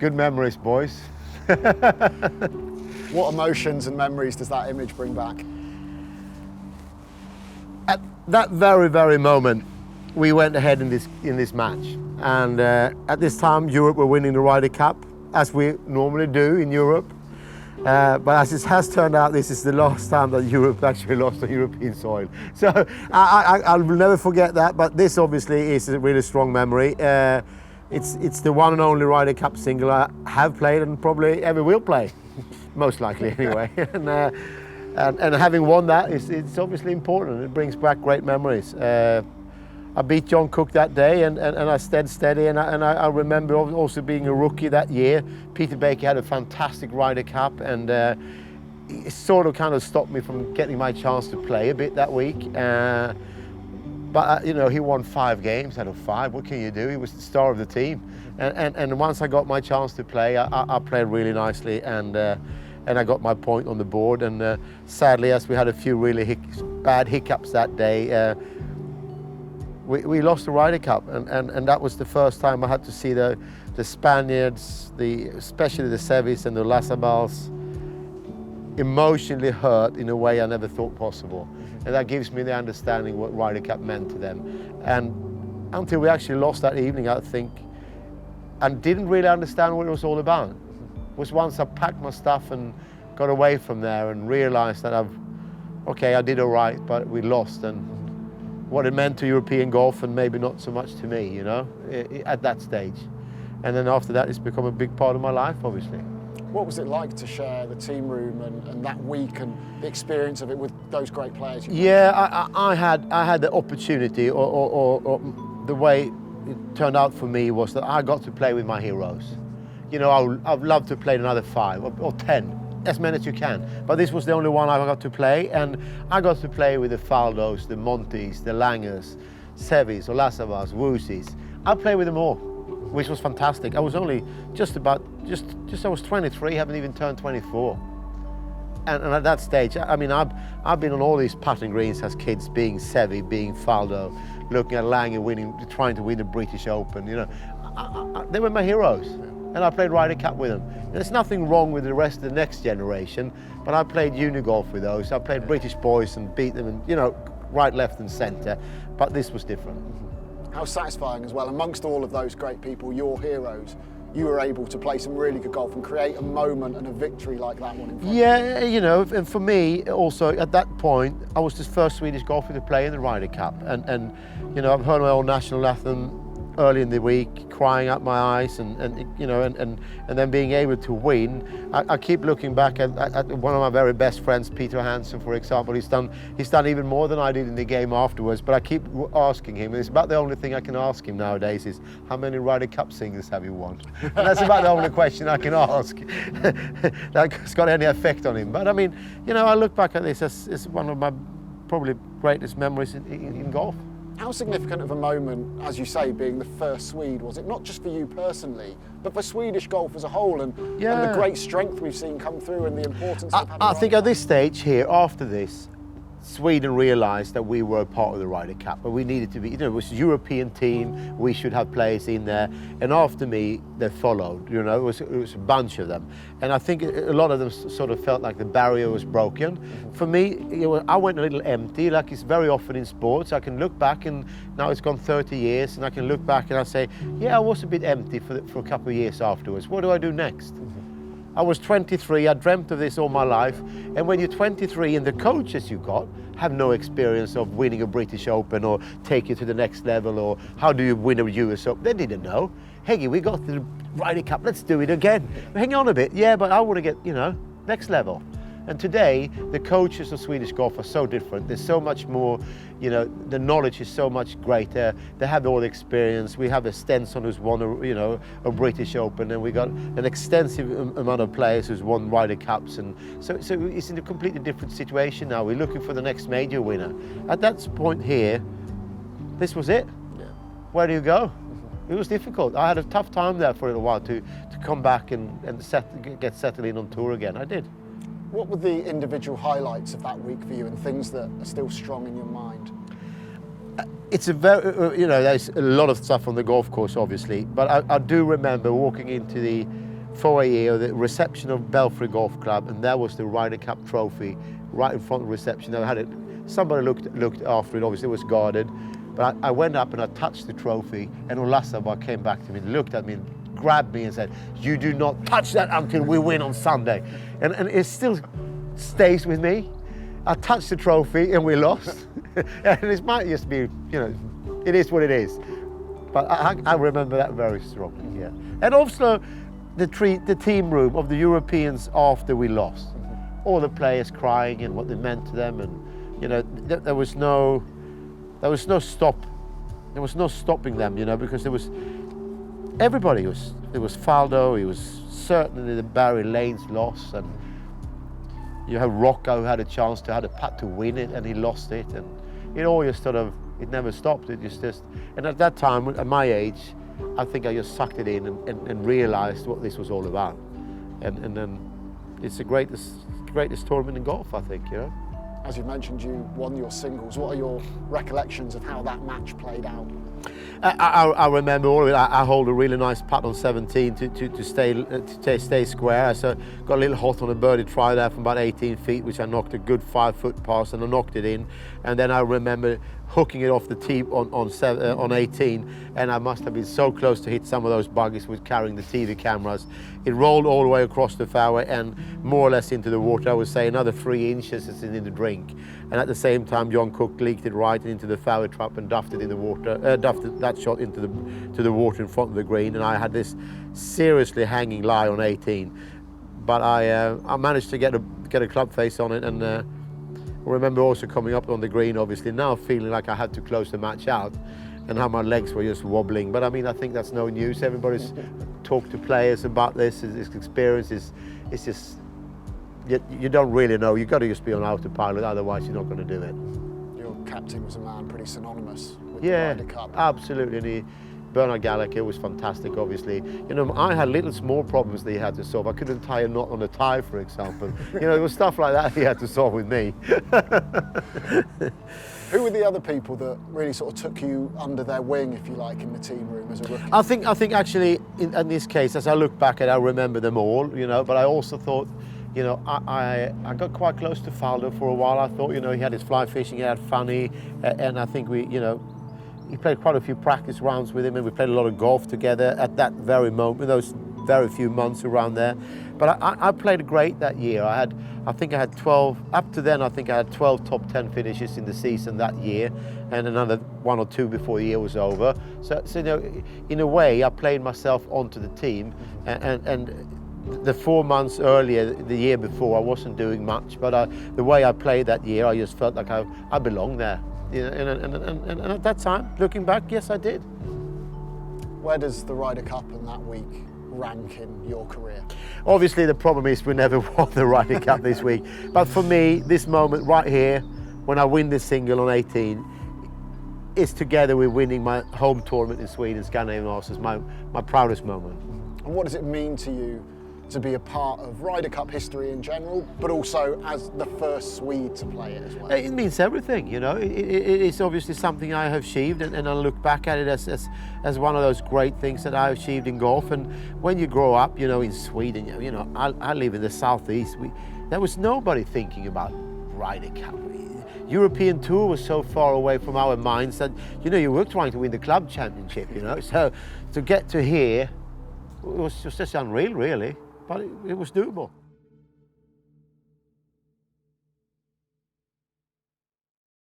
Good memories, boys. What emotions and memories does that image bring back? At that very, very moment, we went ahead in this match. And at this time, Europe were winning the Ryder Cup, as we normally do in Europe. But as it has turned out, this is the last time that Europe actually lost on European soil. So I'll never forget that, but this obviously is a really strong memory. It's the one and only Ryder Cup single I have played and probably ever will play, most likely anyway. And having won that, it's obviously important. It brings back great memories. I beat John Cook that day and I stayed steady, and I remember also being a rookie that year. Peter Baker had a fantastic Ryder Cup, and it sort of kind of stopped me from getting my chance to play a bit that week. But you know, he won 5 games out of 5. What can you do? He was the star of the team. And once I got my chance to play, I played really nicely, and I got my point on the board. And sadly, as we had a few really bad hiccups that day, we lost the Ryder Cup, and that was the first time I had to see the Spaniards, especially the Seves and the Olazábals, emotionally hurt in a way I never thought possible. And that gives me the understanding what Ryder Cup meant to them. And until we actually lost that evening, I think, and didn't really understand what it was all about. It was once I packed my stuff and got away from there and realized that I did all right, but we lost, and what it meant to European golf, and maybe not so much to me, you know, at that stage. And then after that, it's become a big part of my life, obviously. What was it like to share the team room and that week and the experience of it with those great players? Yeah, I had the opportunity, or the way it turned out for me was that I got to play with my heroes. You know, I'd love to play another 5 or 10. As many as you can, but this was the only one I got to play, and I got to play with the Faldos, the Montys, the Langers, Seves, Olazábals, Woosies. I played with them all, which was fantastic. I was only I was 23, haven't even turned 24. And at that stage, I mean, I've been on all these putting greens as kids, being Seves, being Faldo, looking at Langer trying to win the British Open, you know. They were my heroes. And I played Ryder Cup with them. There's nothing wrong with the rest of the next generation, but I played uni golf with those. I played British boys and beat them, and you know, right, left and centre, but this was different. How satisfying as well, amongst all of those great people, your heroes, you were able to play some really good golf and create a moment and a victory like that one in front of you. Yeah, you know, and for me also at that point, I was the first Swedish golfer to play in the Ryder Cup, and you know, I've heard my old national anthem early in the week, crying out my eyes, and you know, and then being able to win. I keep looking back at one of my very best friends, Peter Hansen, for example. He's done even more than I did in the game afterwards, but I keep asking him, and it's about the only thing I can ask him nowadays is, how many Ryder Cup singles have you won? And that's about the only question I can ask that's got any effect on him. But I mean, you know, I look back at this as one of my probably greatest memories in golf. How significant of a moment, as you say, being the first Swede, was it? Not just for you personally, but for Swedish golf as a whole, and the great strength we've seen come through, and the importance of having I think at this stage here, after this, Sweden realised that we were a part of the Ryder Cup, but we needed to be, you know, it was a European team, we should have players in there, and after me, they followed, you know, it was a bunch of them. And I think a lot of them sort of felt like the barrier was broken. For me, you know, I went a little empty, like it's very often in sports. I can look back, and now it's gone 30 years, and I can look back and I say, yeah, I was a bit empty for a couple of years afterwards. What do I do next? I was 23, I dreamt of this all my life, and when you're 23 and the coaches you got have no experience of winning a British Open or take you to the next level, or how do you win a US Open, they didn't know. Hey, we got to the Ryder Cup, let's do it again. Hang on a bit, yeah, but I want to get, you know, next level. And today, the coaches of Swedish golf are so different. There's so much more, you know, the knowledge is so much greater. They have all the experience. We have a Stenson who's won a British Open, and we got an extensive amount of players who's won Ryder Cups. And so it's in a completely different situation now. We're looking for the next major winner. At that point here, this was it. Yeah. Where do you go? It was difficult. I had a tough time there for a while to come back and get settled in on tour again. I did. What were the individual highlights of that week for you, and things that are still strong in your mind? It's a very, you know, there's a lot of stuff on the golf course, obviously, but I do remember walking into foyer, the reception of Belfry Golf Club, and there was the Ryder Cup trophy right in front of the reception. I had it. Somebody looked after it. Obviously, it was guarded. But I went up and I touched the trophy, and Olazábals came back to me, looked at me, and grabbed me and said, "You do not touch that until we win on Sunday." And it still stays with me. I touched the trophy and we lost. And it might just be, it is what it is. But I remember that very strongly, yeah. And also the team room of the Europeans after we lost. All the players crying and what they meant to them, and there was no stop. There was no stopping them, because there was everybody. There was Faldo. He was certainly the Barry Lane's loss, and you have Rocco who had a chance to had a putt to win it, and he lost it, and it all just it never stopped. It just and at that time, at my age, I think I just sucked it in and realised what this was all about, and then it's the greatest tournament in golf, I think, As you mentioned, you won your singles. What are your recollections of how that match played out? I remember all of it. I hold a really nice putt on 17 to stay square. So got a little hot on a birdie try there from about 18 feet, which I knocked a good 5-foot pass, and I knocked it in. And then I remember hooking it off the tee on 18, and I must have been so close to hit some of those buggies with carrying the TV cameras. It rolled all the way across the fairway and more or less into the water. I would say another 3 inches is in the drink. And at the same time, John Cook leaked it right into the fairway trap and duffed it in the water. Duffed that shot into the water in front of the green. And I had this seriously hanging lie on 18, but I managed to get a club face on it, and I remember also coming up on the green, obviously now feeling like I had to close the match out, and how my legs were just wobbling. But I mean, I think that's no news. Everybody's talked to players about this experience. It's just. You don't really know. You've got to just be on autopilot, otherwise you're not going to do it. Your captain was a man pretty synonymous with the Ryder Cup. Absolutely. And Bernard Gallagher was fantastic, obviously. I had little small problems that he had to solve. I couldn't tie a knot on a tie, for example. There was stuff like that he had to solve with me. Who were the other people that really sort of took you under their wing, if you like, in the team room as a rookie? I think actually, in this case, as I look back at it, I remember them all, but I also thought, I got quite close to Faldo for a while. I thought, he had his fly fishing, he had funny, and I think he played quite a few practice rounds with him, and we played a lot of golf together at that very moment, those very few months around there. But I played great that year. I think I had 12, up to then I think I had 12 top 10 finishes in the season that year, and another 1 or 2 before the year was over. So in a way, I played myself onto the team, and the 4 months earlier, the year before, I wasn't doing much, but the way I played that year, I just felt like I belonged there. And at that time, looking back, yes, I did. Where does the Ryder Cup and that week rank in your career? Obviously, the problem is we never won the Ryder Cup this week. But for me, this moment right here, when I win this single on 18, is together with winning my home tournament in Sweden, Scandinavian Masters, my proudest moment. And what does it mean to you to be a part of Ryder Cup history in general, but also as the first Swede to play it as well? It means everything, It is obviously something I have achieved, and I look back at it as one of those great things that I achieved in golf. And when you grow up, in Sweden, I live in the southeast. There was nobody thinking about Ryder Cup. European Tour was so far away from our minds that, you were trying to win the club championship, So to get to here, it was just unreal, really. But it was doable.